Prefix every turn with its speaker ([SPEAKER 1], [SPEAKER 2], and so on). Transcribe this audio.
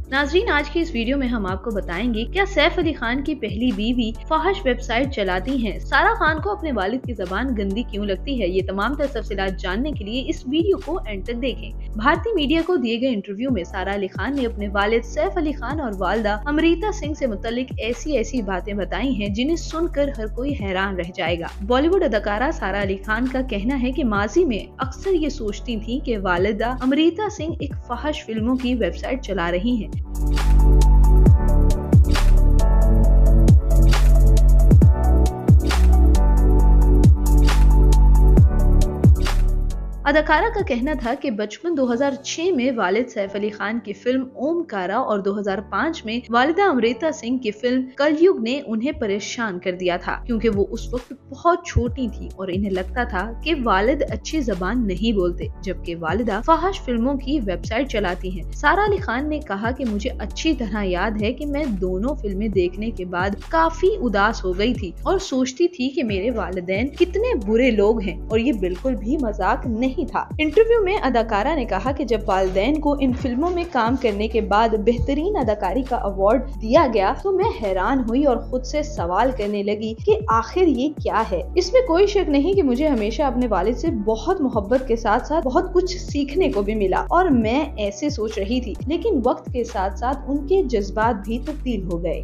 [SPEAKER 1] नाजरीन, आज की इस वीडियो में हम आपको बताएंगे क्या सैफ अली खान की पहली बीवी फाहिश वेबसाइट चलाती हैं, सारा खान को अपने वालिद की जबान गंदी क्यों लगती है। ये तमाम तफसीलात जानने के लिए इस वीडियो को एंड तक देखें। भारतीय मीडिया को दिए गए इंटरव्यू में सारा अली खान ने अपने वालिद सैफ अली खान और वालदा अमृता सिंह से मुतल्लिक ऐसी बातें बताई हैं जिन्हें सुनकर हर कोई हैरान रह जाएगा। बॉलीवुड अदाकारा सारा अली खान का कहना है कि माजी में अक्सर ये सोचती थी कि वालिदा अमृता सिंह एक फाहिश फिल्मों की वेबसाइट चला रही हैं। अदाकारा का कहना था कि बचपन 2006 में वालिद सैफ अली खान की फिल्म ओमकारा और 2005 में वालिदा अमृता सिंह की फिल्म कलयुग ने उन्हें परेशान कर दिया था, क्योंकि वो उस वक्त बहुत छोटी थी और इन्हें लगता था कि वालिद अच्छी जबान नहीं बोलते, जबकि वालिदा फाहिश फिल्मों की वेबसाइट चलाती हैं। सारा अली खान ने कहा कि मुझे अच्छी तरह याद है कि मैं दोनों फिल्में देखने के बाद काफी उदास हो गई थी और सोचती थी कि मेरे वालिदैन कितने बुरे लोग हैं और ये बिल्कुल भी मजाक नहीं था। इंटरव्यू में अदाकारा ने कहा कि जब वालिदैन को इन फिल्मों में काम करने के बाद बेहतरीन अदाकारी का अवार्ड दिया गया तो मैं हैरान हुई और खुद से सवाल करने लगी कि आखिर ये क्या है। इसमें कोई शक नहीं कि मुझे हमेशा अपने वालिद से बहुत मोहब्बत के साथ साथ बहुत कुछ सीखने को भी मिला और मैं ऐसे सोच रही थी, लेकिन वक्त के साथ साथ उनके जज्बात भी तब्दील हो गए।